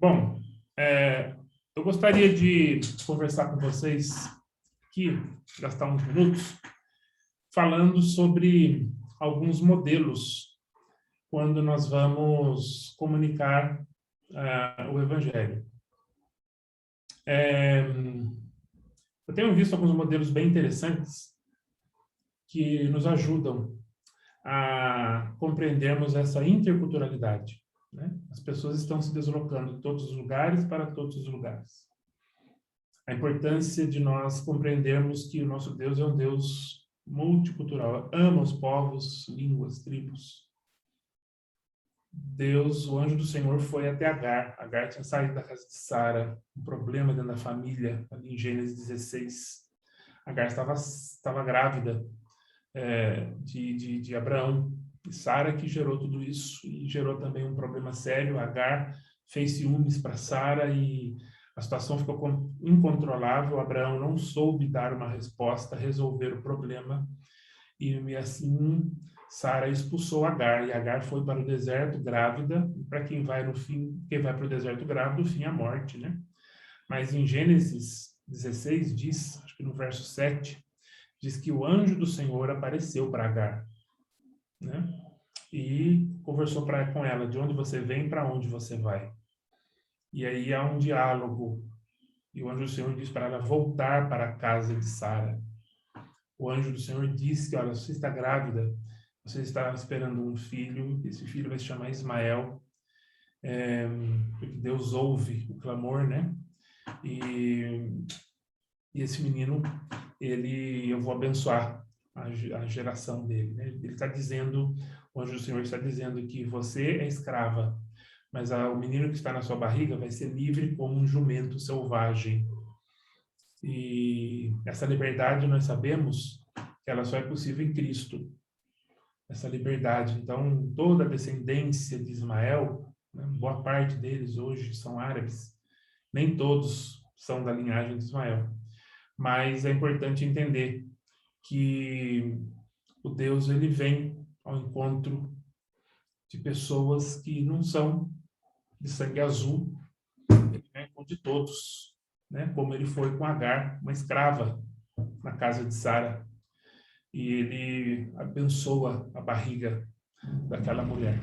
Bom, eu gostaria de conversar com vocês aqui, gastar uns minutos, falando sobre alguns modelos quando nós vamos comunicar o Evangelho. Eu tenho visto alguns modelos bem interessantes que nos ajudam a compreendermos essa interculturalidade, né? As pessoas estão se deslocando de todos os lugares para todos os lugares. A importância de nós compreendermos que o nosso Deus é um Deus multicultural, ama os povos, línguas, tribos. Deus, o anjo do Senhor foi até Agar. Agar tinha saído da casa de Sara, um problema dentro da família, ali em Gênesis 16. Agar estava grávida de Abraão. E Sara que gerou tudo isso e gerou também um problema sério. Agar fez ciúmes para Sara e a situação ficou incontrolável. Abraão não soube dar uma resposta, resolver o problema. E assim, Sara expulsou Agar. E Agar foi para o deserto grávida. Para quem vai para o deserto grávida, o fim é a morte, né? Mas em Gênesis 16 diz, acho que no verso 7, diz que o anjo do Senhor apareceu para Agar, né? E conversou com ela, de onde você vem, para onde você vai. E aí há um diálogo. E o anjo do Senhor diz para ela voltar para a casa de Sara. O anjo do Senhor diz que, olha, você está grávida, você está esperando um filho, esse filho vai se chamar Ismael, porque Deus ouve o clamor, né? E esse menino, eu vou abençoar a geração dele, né? Ele está dizendo, o anjo do Senhor está dizendo que você é escrava, mas o menino que está na sua barriga vai ser livre como um jumento selvagem. E essa liberdade nós sabemos que ela só é possível em Cristo. Essa liberdade. Então, toda a descendência de Ismael, né, boa parte deles hoje são árabes, nem todos são da linhagem de Ismael. Mas é importante entender que o Deus ele vem ao encontro de pessoas que não são de sangue azul, ele vem ao encontro de todos, né? Como ele foi com Agar, uma escrava na casa de Sara, e ele abençoa a barriga daquela mulher.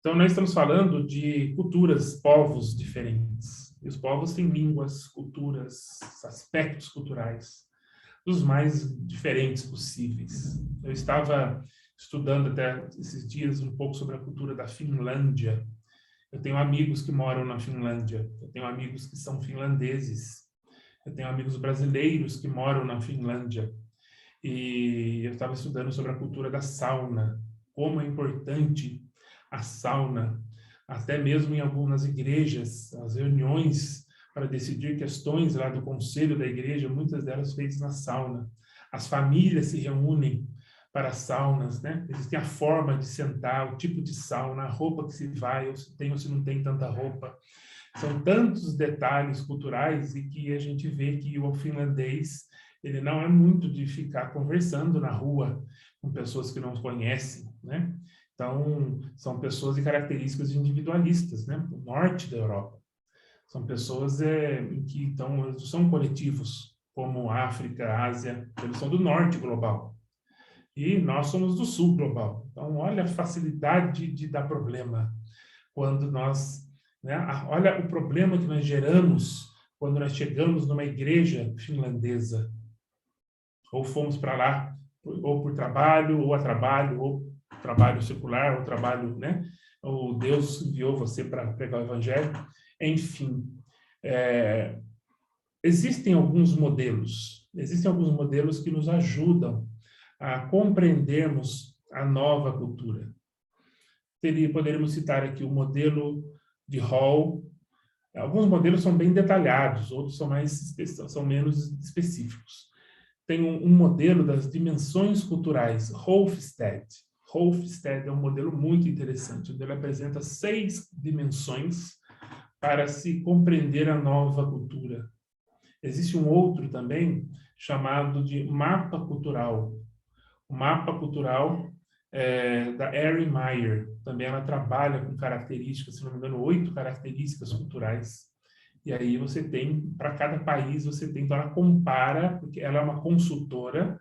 Então, nós estamos falando de culturas, povos diferentes. E os povos têm línguas, culturas, aspectos culturais dos mais diferentes possíveis. Eu estava estudando até esses dias um pouco sobre a cultura da Finlândia. Eu tenho amigos que moram na Finlândia, eu tenho amigos que são finlandeses, eu tenho amigos brasileiros que moram na Finlândia. E eu estava estudando sobre a cultura da sauna, como é importante a sauna, até mesmo em algumas igrejas, as reuniões para decidir questões lá do conselho da igreja, muitas delas feitas na sauna. As famílias se reúnem para saunas, né? Existe a forma de sentar, o tipo de sauna, a roupa que se vai, ou se tem ou se não tem tanta roupa. São tantos detalhes culturais e que a gente vê que o finlandês, ele não é muito de ficar conversando na rua com pessoas que não conhecem, né? Então, são pessoas de características individualistas, né? Do norte da Europa. São pessoas que então, são coletivos, como África, Ásia, eles são do norte global. E nós somos do sul global. Então, olha a facilidade de dar problema quando nós, né? Olha o problema que nós geramos quando nós chegamos numa igreja finlandesa. Ou fomos para lá, ou por trabalho, ou a trabalho, ou trabalho secular, ou trabalho, né? Ou Deus enviou você para pregar o evangelho. Enfim, existem alguns modelos que nos ajudam a compreendermos a nova cultura. Poderíamos citar aqui o modelo de Hall. Alguns modelos são bem detalhados, outros são menos específicos. Tem um modelo das dimensões culturais, Hofstede. Hofstede é um modelo muito interessante, onde ele apresenta 6 dimensões para se compreender a nova cultura. Existe um outro também, chamado de mapa cultural. O mapa cultural da Erin Meyer. Também ela trabalha com características, se não me engano, 8 características culturais. E aí você tem, para cada país, você tem, então ela compara, porque ela é uma consultora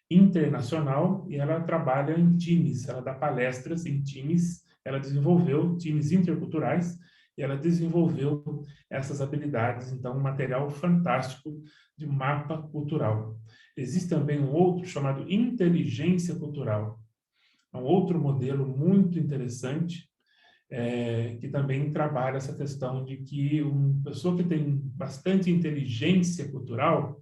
internacional e ela trabalha em times, ela dá palestras em times, ela desenvolveu times interculturais e ela desenvolveu essas habilidades, então um material fantástico de mapa cultural. Existe também um outro chamado inteligência cultural, é um outro modelo muito interessante, que também trabalha essa questão de que uma pessoa que tem bastante inteligência cultural,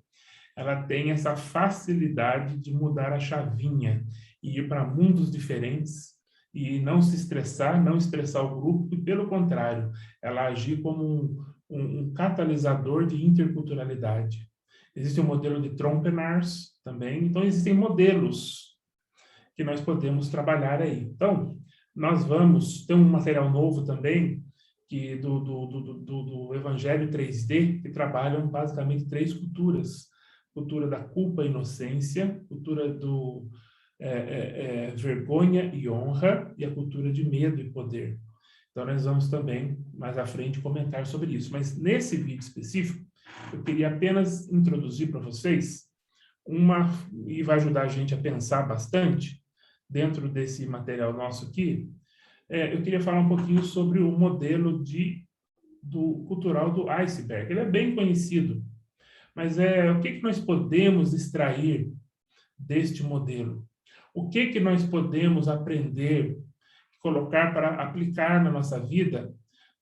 ela tem essa facilidade de mudar a chavinha e ir para mundos diferentes e não se estressar, não estressar o grupo, e pelo contrário, ela agir como um catalisador de interculturalidade. Existe o modelo de Trompenaars também, então existem modelos que nós podemos trabalhar aí. Então, nós vamos ter um material novo também, que do Evangelho 3D, que trabalham basicamente 3 culturas. Cultura da culpa e inocência, cultura do vergonha e honra, e a cultura de medo e poder. Então, nós vamos também, mais à frente, comentar sobre isso. Mas, nesse vídeo específico, eu queria apenas introduzir para vocês e vai ajudar a gente a pensar bastante, dentro desse material nosso aqui, eu queria falar um pouquinho sobre o modelo cultural do iceberg. Ele é bem conhecido, mas o que nós podemos extrair deste modelo? O que nós podemos aprender, colocar para aplicar na nossa vida,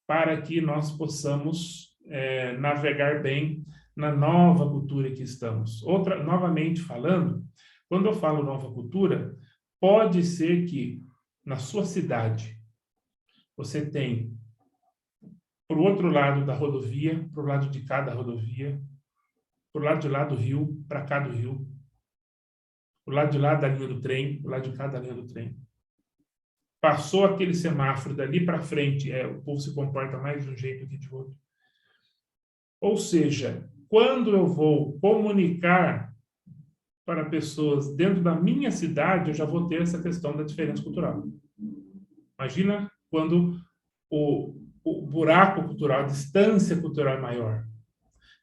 para que nós possamos navegar bem na nova cultura que estamos? Novamente falando, quando eu falo nova cultura, pode ser que na sua cidade você tem, para o outro lado da rodovia, para o lado de cada rodovia, para o lado de lá do rio, para cá do rio, para o lado de lá da linha do trem, para o lado de cada linha do trem. Passou aquele semáforo dali para frente, o povo se comporta mais de um jeito que de outro. Ou seja, quando eu vou comunicar para pessoas dentro da minha cidade, eu já vou ter essa questão da diferença cultural. Imagina quando o buraco cultural, a distância cultural é maior.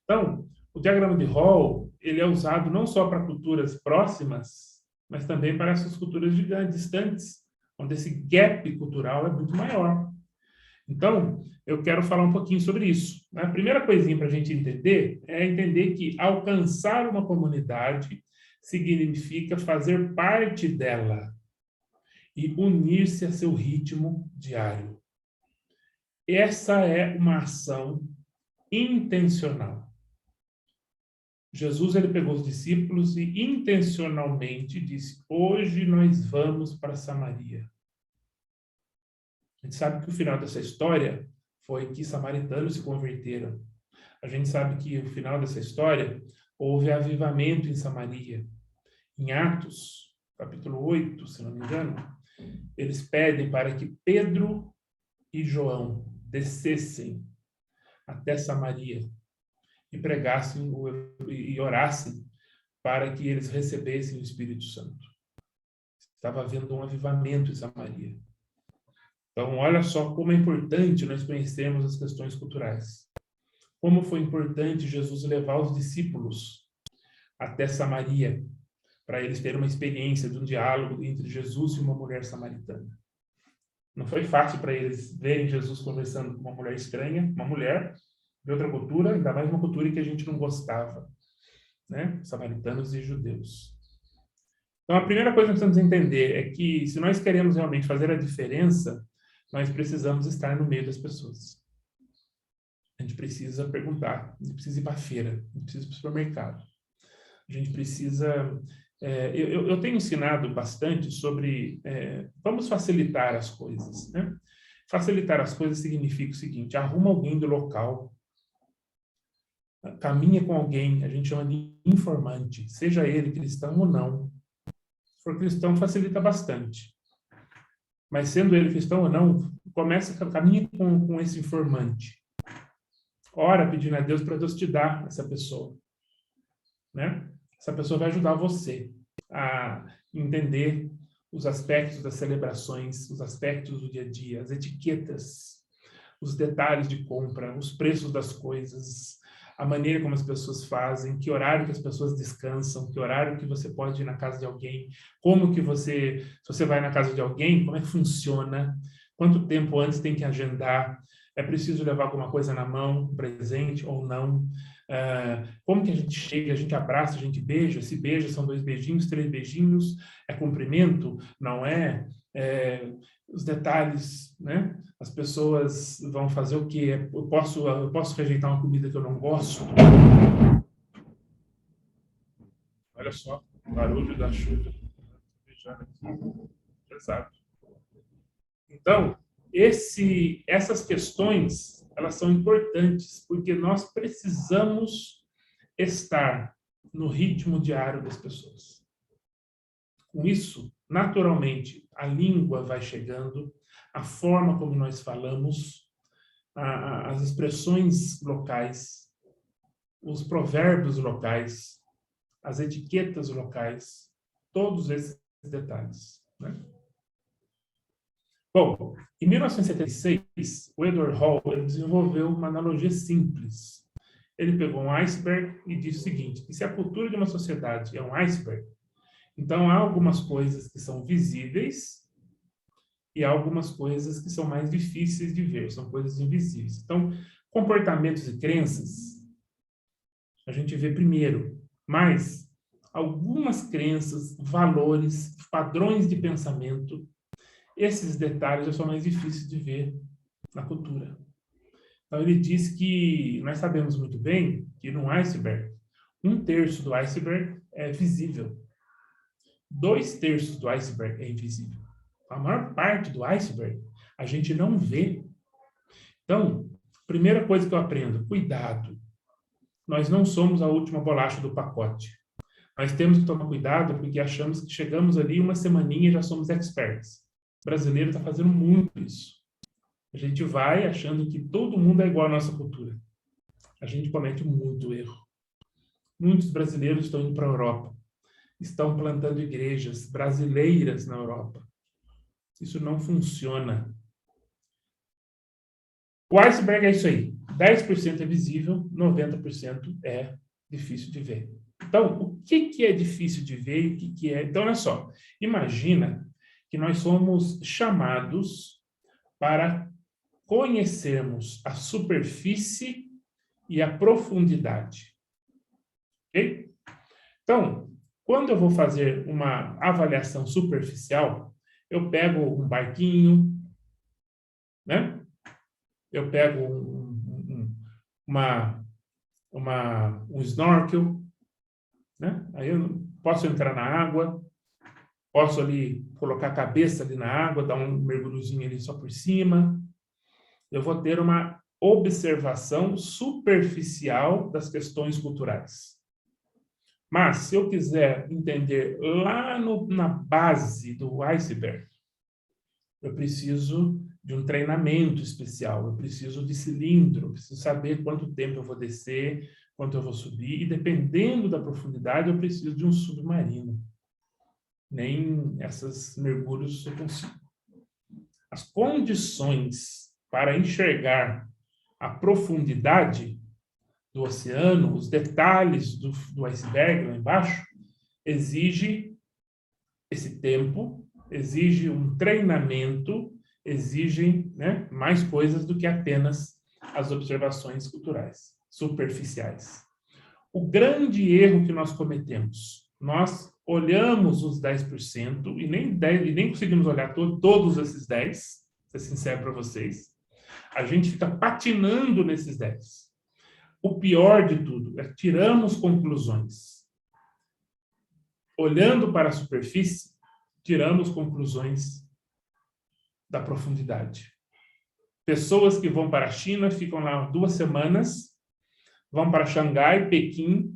Então, o diagrama de Hall, ele é usado não só para culturas próximas, mas também para essas culturas distantes, onde esse gap cultural é muito maior. Então, eu quero falar um pouquinho sobre isso. A primeira coisinha para a gente entender é entender que alcançar uma comunidade significa fazer parte dela e unir-se a seu ritmo diário. Essa é uma ação intencional. Jesus, ele pegou os discípulos e intencionalmente disse: hoje nós vamos para Samaria. A gente sabe que o final dessa história foi que samaritanos se converteram. A gente sabe que o final dessa história houve avivamento em Samaria. Em Atos, capítulo 8, se não me engano, eles pedem para que Pedro e João descessem até Samaria e pregassem e orassem para que eles recebessem o Espírito Santo. Estava havendo um avivamento em Samaria. Então, olha só como é importante nós conhecermos as questões culturais. Como foi importante Jesus levar os discípulos até Samaria, para eles terem uma experiência de um diálogo entre Jesus e uma mulher samaritana. Não foi fácil para eles verem Jesus conversando com uma mulher estranha, uma mulher de outra cultura, ainda mais uma cultura que a gente não gostava, né? Samaritanos e judeus. Então, a primeira coisa que nós precisamos entender é que, se nós queremos realmente fazer a diferença, nós precisamos estar no meio das pessoas. A gente precisa perguntar, a gente precisa ir para a feira, a gente precisa ir para o supermercado. A gente precisa... eu tenho ensinado bastante sobre... vamos facilitar as coisas, né? Facilitar as coisas significa o seguinte: arruma alguém do local, caminha com alguém, a gente chama de informante, seja ele cristão ou não. Se for cristão, facilita bastante. Mas sendo ele cristão ou não, caminha com esse informante. Ora pedindo a Deus para Deus te dar essa pessoa, né? Essa pessoa vai ajudar você a entender os aspectos das celebrações, os aspectos do dia a dia, as etiquetas, os detalhes de compra, os preços das coisas, a maneira como as pessoas fazem, que horário que as pessoas descansam, que horário que você pode ir na casa de alguém, como que você, se você vai na casa de alguém, como é que funciona, quanto tempo antes tem que agendar, é preciso levar alguma coisa na mão, presente ou não, como que a gente chega, a gente abraça, a gente beija, se beija, são 2 beijinhos, 3 beijinhos, é cumprimento, não é? Os detalhes, né? As pessoas vão fazer o quê? Eu posso rejeitar uma comida que eu não gosto? Olha só, o barulho da chuva. Exato. Então, essas questões, elas são importantes, porque nós precisamos estar no ritmo diário das pessoas. Com isso, naturalmente, a língua vai chegando, a forma como nós falamos, as expressões locais, os provérbios locais, as etiquetas locais, todos esses detalhes, né? Bom, em 1976, o Edward Hall ele desenvolveu uma analogia simples. Ele pegou um iceberg e disse o seguinte, que se a cultura de uma sociedade é um iceberg, então há algumas coisas que são visíveis e há algumas coisas que são mais difíceis de ver, são coisas invisíveis. Então, comportamentos e crenças, a gente vê primeiro, mas algumas crenças, valores, padrões de pensamento, esses detalhes já são mais difíceis de ver na cultura. Então, ele diz que nós sabemos muito bem que num iceberg, 1/3 do iceberg é visível. 2/3 do iceberg é invisível. A maior parte do iceberg a gente não vê. Então, primeira coisa que eu aprendo, cuidado. Nós não somos a última bolacha do pacote. Nós temos que tomar cuidado porque achamos que chegamos ali uma semaninha e já somos experts. O brasileiro está fazendo muito isso. A gente vai achando que todo mundo é igual à nossa cultura. A gente comete muito erro. Muitos brasileiros estão indo para a Europa. Estão plantando igrejas brasileiras na Europa. Isso não funciona. O iceberg é isso aí. 10% é visível, 90% é difícil de ver. Então, o que é difícil de ver e o que é... Então, olha só. Imagina que nós somos chamados para conhecermos a superfície e a profundidade. Ok? Então, quando eu vou fazer uma avaliação superficial, eu pego um barquinho, né? Eu pego um snorkel, né? Aí eu posso entrar na água, posso ali colocar a cabeça ali na água, dar um mergulhozinho ali só por cima. Eu vou ter uma observação superficial das questões culturais. Mas, se eu quiser entender lá na base do iceberg, eu preciso de um treinamento especial, eu preciso de cilindro, eu preciso saber quanto tempo eu vou descer, quanto eu vou subir, e dependendo da profundidade, eu preciso de um submarino. Nem esses mergulhos eu consigo. As condições para enxergar a profundidade do oceano, os detalhes do iceberg lá embaixo, exige esse tempo, exige um treinamento, exige, né, mais coisas do que apenas as observações culturais, superficiais. O grande erro que nós cometemos, nós olhamos os 10% e nem conseguimos olhar todos esses 10, vou ser sincero para vocês. A gente fica patinando nesses 10. O pior de tudo é que tiramos conclusões. Olhando para a superfície, tiramos conclusões da profundidade. Pessoas que vão para a China, ficam lá 2 semanas, vão para Xangai, Pequim,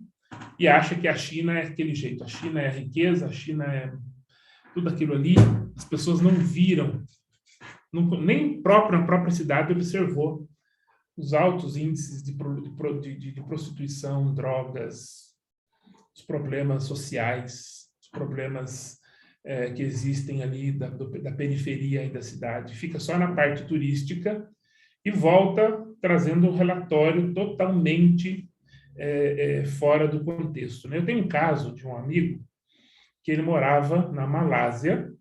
e acham que a China é aquele jeito. A China é a riqueza, a China é tudo aquilo ali. As pessoas não viram, nem na própria cidade observou os altos índices de prostituição, drogas, os problemas sociais, os problemas que existem ali da periferia e da cidade. Fica só na parte turística e volta trazendo um relatório totalmente fora do contexto, né? Eu tenho um caso de um amigo que ele morava na Malásia,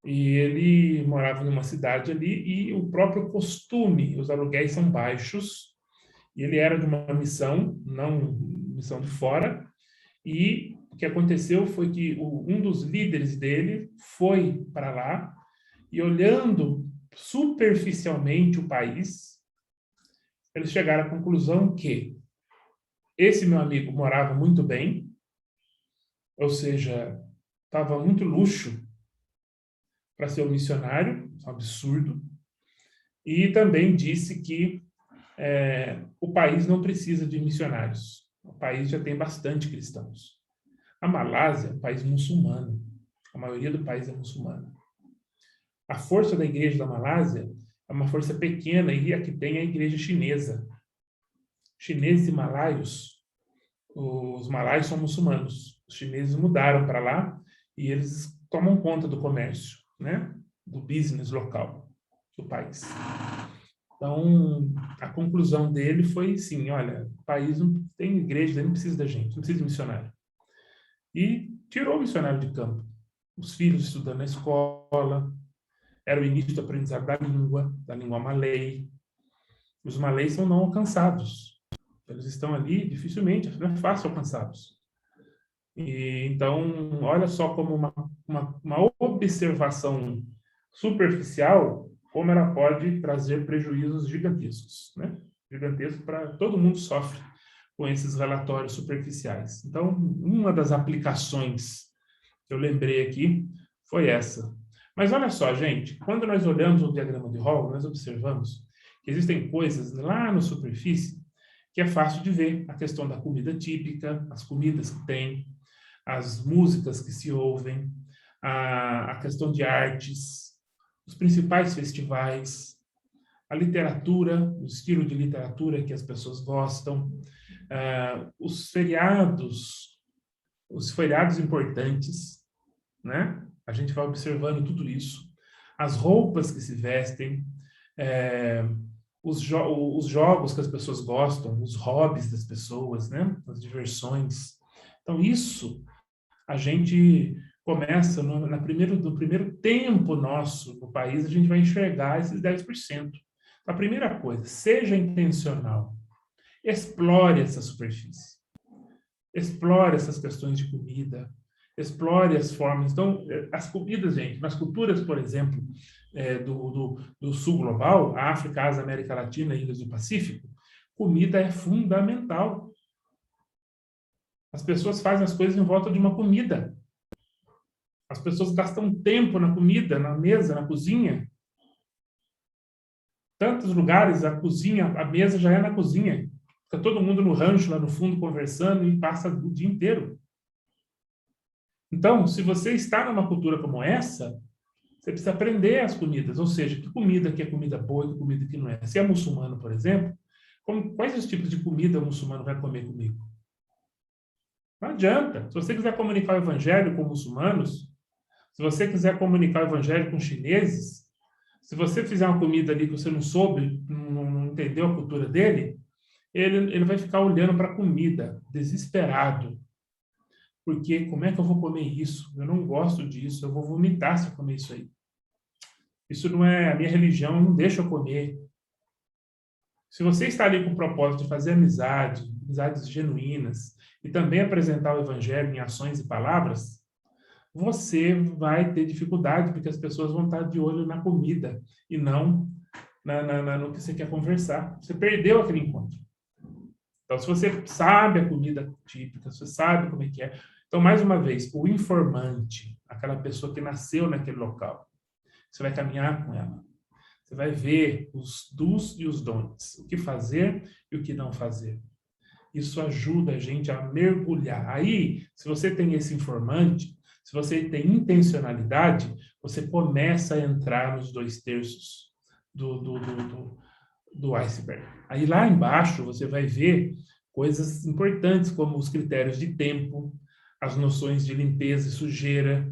e ele morava numa cidade ali, e o próprio costume, os aluguéis são baixos, e ele era de uma missão, não missão de fora, e o que aconteceu foi que um dos líderes dele foi para lá, e olhando superficialmente o país, eles chegaram à conclusão que esse meu amigo morava muito bem, ou seja, estava muito luxo para ser um missionário, um absurdo, e também disse que o país não precisa de missionários, o país já tem bastante cristãos. A Malásia é um país muçulmano, a maioria do país é muçulmana. A força da igreja da Malásia é uma força pequena, e a que tem é a igreja chinesa. Chineses e malaios, os malaios são muçulmanos, os chineses mudaram para lá e eles tomam conta do comércio, né? Do business local do país. Então, a conclusão dele foi sim, olha, o país não tem igreja, não precisa da gente, não precisa de missionário. E tirou o missionário de campo. Os filhos estudando na escola, era o início do aprendizado da língua malay. Os malays são não alcançados. Eles estão ali, dificilmente, não é fácil alcançá-los. E, então, olha só como uma observação superficial, como ela pode trazer prejuízos gigantescos, né? Gigantescos para todo mundo sofre com esses relatórios superficiais. Então, uma das aplicações que eu lembrei aqui foi essa. Mas olha só, gente, quando nós olhamos o diagrama de Hall, nós observamos que existem coisas lá na superfície que é fácil de ver. A questão da comida típica, as comidas que tem, as músicas que se ouvem, a questão de artes, os principais festivais, a literatura, o estilo de literatura que as pessoas gostam, os feriados importantes, né? A gente vai observando tudo isso, as roupas que se vestem, os jogos que as pessoas gostam, os hobbies das pessoas, né? As diversões. Então, isso a gente começa no primeiro tempo nosso no país, a gente vai enxergar esses 10%. A primeira coisa, seja intencional. Explore essa superfície. Explore essas questões de comida. Explore as formas. Então, as comidas, gente, nas culturas, por exemplo, do sul global, África, Ásia, América Latina, Ilhas do Pacífico, comida é fundamental. As pessoas fazem as coisas em volta de uma comida. As pessoas gastam tempo na comida, na mesa, na cozinha. Tantos lugares, a cozinha, a mesa já é na cozinha. Fica todo mundo no rancho, lá no fundo, conversando e passa o dia inteiro. Então, se você está numa cultura como essa, você precisa aprender as comidas. Ou seja, que comida que é comida boa e que comida que não é. Se é muçulmano, por exemplo, quais os tipos de comida o muçulmano vai comer comigo? Não adianta. Se você quiser comunicar o evangelho com muçulmanos, se você quiser comunicar o evangelho com chineses, se você fizer uma comida ali que você não soube, não entendeu a cultura dele, ele vai ficar olhando para a comida, desesperado. Porque como é que eu vou comer isso? Eu não gosto disso, eu vou vomitar se eu comer isso aí. Isso não é a minha religião, não deixa eu comer. Se você está ali com o propósito de fazer amizades genuínas, e também apresentar o evangelho em ações e palavras, você vai ter dificuldade, porque as pessoas vão estar de olho na comida e não no que você quer conversar. Você perdeu aquele encontro. Então, se você sabe a comida típica, se você sabe como é que é. Então, mais uma vez, o informante, aquela pessoa que nasceu naquele local, você vai caminhar com ela. Você vai ver os do's e os don'ts, o que fazer e o que não fazer. Isso ajuda a gente a mergulhar. Aí, se você tem esse informante, se você tem intencionalidade, você começa a entrar nos 2/3 do iceberg. Aí lá embaixo você vai ver coisas importantes como os critérios de tempo, as noções de limpeza e sujeira,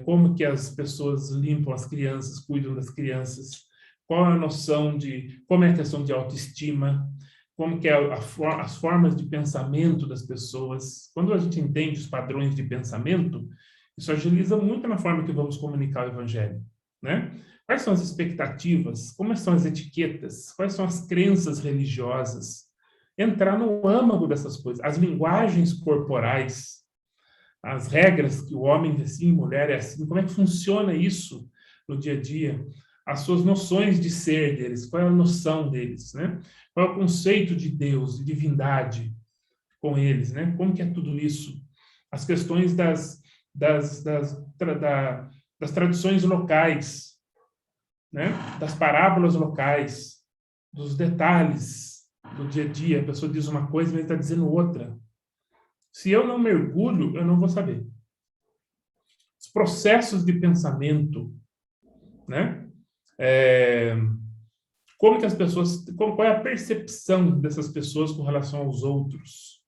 como que as pessoas limpam as crianças, cuidam das crianças, qual é a noção de, como é a questão de autoestima, como que é as formas de pensamento das pessoas. Quando a gente entende os padrões de pensamento, isso agiliza muito na forma que vamos comunicar o evangelho, né? Quais são as expectativas? Como são as etiquetas? Quais são as crenças religiosas? Entrar no âmago dessas coisas, as linguagens corporais, as regras que o homem é assim, mulher é assim, como é que funciona isso no dia a dia? As suas noções de ser deles, qual é a noção deles, né? Qual é o conceito de Deus, de divindade com eles, né? Como que é tudo isso? As questões das tradições locais, né? Das parábolas locais, dos detalhes do dia a dia. A pessoa diz uma coisa, mas está dizendo outra. Se eu não mergulho, eu não vou saber. Os processos de pensamento, né? Como que as pessoas, qual é a percepção dessas pessoas com relação aos outros?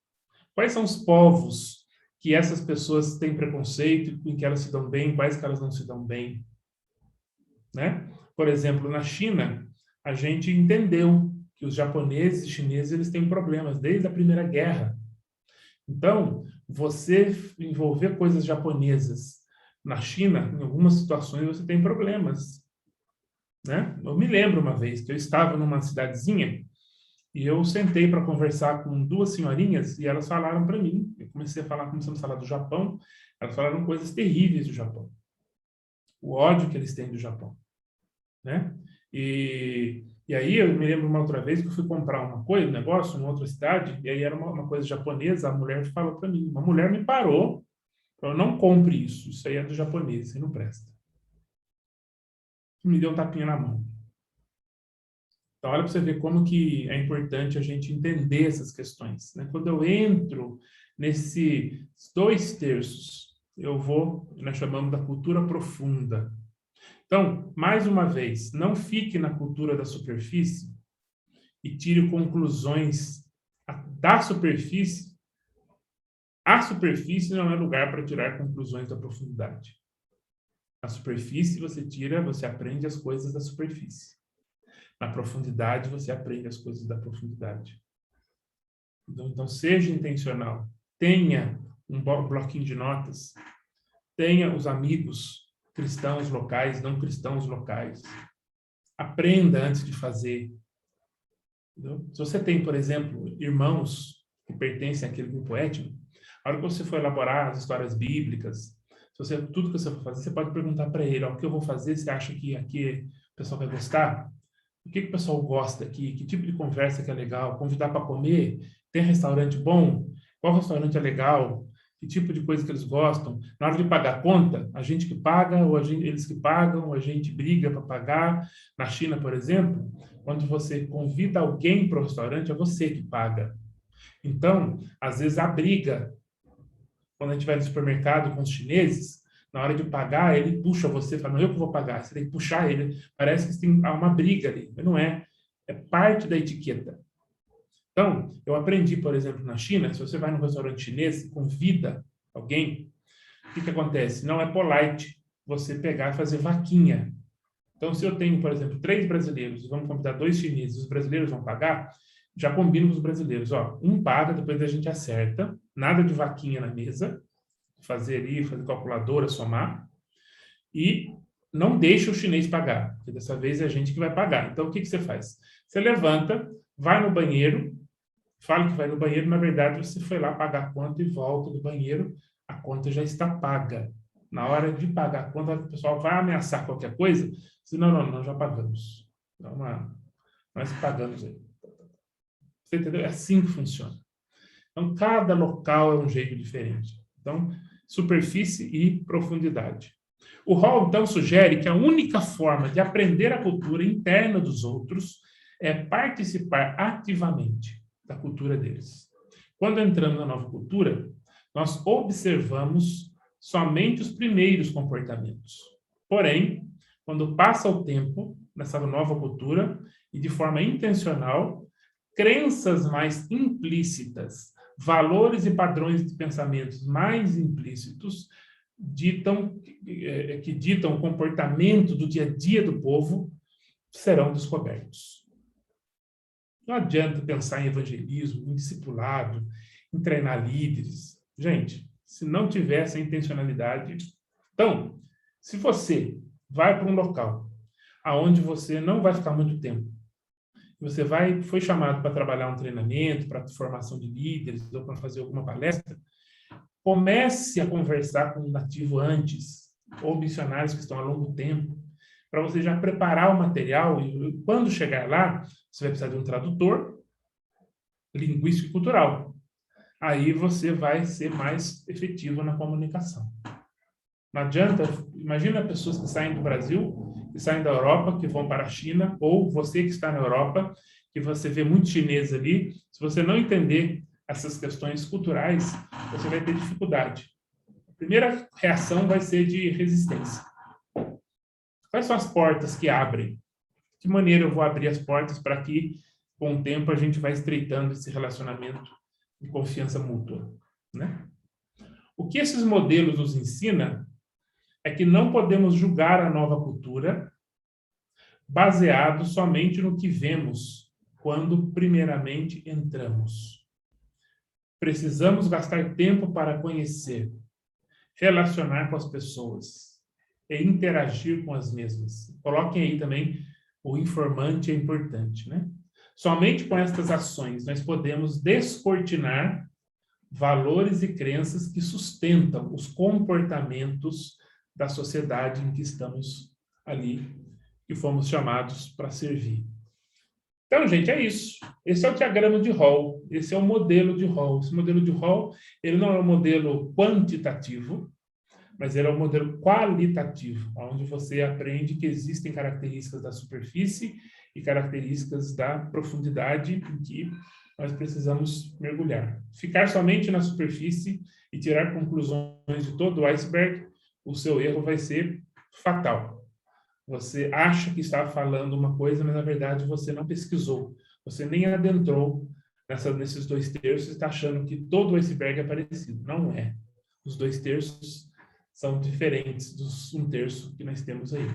Quais são os povos que essas pessoas têm preconceito, em que elas se dão bem, quais que elas não se dão bem, né? Por exemplo, na China, a gente entendeu que os japoneses e chineses eles têm problemas desde a Primeira Guerra. Então, você envolver coisas japonesas na China, em algumas situações você tem problemas, né? Eu me lembro uma vez que eu estava numa cidadezinha e eu sentei para conversar com duas senhorinhas e elas falaram para mim, eu começamos a falar do Japão, elas falaram coisas terríveis do Japão. O ódio que eles têm do Japão, né? E aí eu me lembro uma outra vez que eu fui comprar uma coisa, um negócio, em outra cidade, e aí era uma coisa japonesa, a mulher falou para mim, uma mulher me parou, falou, não compre isso aí é do japonês, isso aí não presta. Me deu um tapinha na mão. Então, olha para você ver como que é importante a gente entender essas questões, né? Quando eu entro nesses 2/3, eu vou, nós chamamos da cultura profunda. Então, mais uma vez, não fique na cultura da superfície e tire conclusões da superfície. A superfície não é lugar para tirar conclusões da profundidade. Na superfície você aprende as coisas da superfície. Na profundidade, você aprende as coisas da profundidade. Então, seja intencional. Tenha um bloquinho de notas. Tenha os amigos cristãos locais, não cristãos locais. Aprenda antes de fazer. Entendeu? Se você tem, por exemplo, irmãos que pertencem àquele grupo étnico, a hora que você for elaborar as histórias bíblicas, tudo que você for fazer, você pode perguntar para ele, o que eu vou fazer, você acha que aqui o pessoal vai gostar? O que o pessoal gosta aqui? Que tipo de conversa que é legal? Convidar para comer? Tem restaurante bom? Qual restaurante é legal? Que tipo de coisa que eles gostam? Na hora de pagar a conta, a gente que paga, ou eles que pagam, ou a gente briga para pagar. Na China, por exemplo, quando você convida alguém para o restaurante, é você que paga. Então, às vezes, a briga, quando a gente vai no supermercado com os chineses, na hora de pagar, ele puxa você, fala, não, eu que vou pagar, você tem que puxar ele. Parece que há uma briga ali, mas não é. É parte da etiqueta. Então, eu aprendi, por exemplo, na China, se você vai num restaurante chinês e convida alguém, o que acontece? Não é polite você pegar e fazer vaquinha. Então, se eu tenho, por exemplo, 3 brasileiros e vamos convidar 2 chineses, os brasileiros vão pagar, já combino com os brasileiros, um paga, depois a gente acerta, nada de vaquinha na mesa, fazer calculadora, somar, e não deixa o chinês pagar, porque dessa vez é a gente que vai pagar. Então, o que você faz? Você levanta, vai no banheiro, fala que vai no banheiro, na verdade você foi lá pagar a conta e volta do banheiro, a conta já está paga. Na hora de pagar a conta, o pessoal vai ameaçar qualquer coisa, diz, não, já pagamos. Nós pagamos aí. Você entendeu? É assim que funciona. Então, cada local é um jeito diferente. Então, superfície e profundidade. O Hall, então, sugere que a única forma de aprender a cultura interna dos outros é participar ativamente da cultura deles. Quando entramos na nova cultura, nós observamos somente os primeiros comportamentos. Porém, quando passa o tempo nessa nova cultura e de forma intencional, crenças mais implícitas, valores e padrões de pensamentos mais implícitos que ditam o comportamento do dia a dia do povo serão descobertos. Não adianta pensar em evangelismo, em discipulado, em treinar líderes. Gente, se não tiver essa intencionalidade... Então, se você vai para um local aonde você não vai ficar muito tempo, você foi chamado para trabalhar um treinamento, para formação de líderes, ou para fazer alguma palestra, comece a conversar com um nativo antes, ou missionários que estão há longo tempo, para você já preparar o material, e quando chegar lá, você vai precisar de um tradutor linguístico e cultural. Aí você vai ser mais efetivo na comunicação. Não adianta, imagina pessoas que saem do Brasil, que saem da Europa, que vão para a China, ou você que está na Europa, que você vê muito chinês ali, se você não entender essas questões culturais, você vai ter dificuldade. A primeira reação vai ser de resistência. Quais são as portas que abrem? De que maneira eu vou abrir as portas para que, com o tempo, a gente vai estreitando esse relacionamento de confiança mútua, né? O que esses modelos nos ensinam é que não podemos julgar a nova cultura baseado somente no que vemos quando primeiramente entramos. Precisamos gastar tempo para conhecer, relacionar com as pessoas e interagir com as mesmas. Coloquem aí também o informante é importante, né? Somente com estas ações nós podemos descortinar valores e crenças que sustentam os comportamentos da sociedade em que estamos ali, que fomos chamados para servir. Então, gente, é isso. Esse é o diagrama de Hall, esse é o modelo de Hall. Esse modelo de Hall, ele não é um modelo quantitativo, mas ele é um modelo qualitativo, onde você aprende que existem características da superfície e características da profundidade em que nós precisamos mergulhar. Ficar somente na superfície e tirar conclusões de todo o iceberg, o seu erro vai ser fatal. Você acha que está falando uma coisa, mas na verdade você não pesquisou. Você nem adentrou nesses 2/3 e está achando que todo o iceberg é parecido. Não é. Os 2/3 são diferentes dos 1/3 que nós temos aí.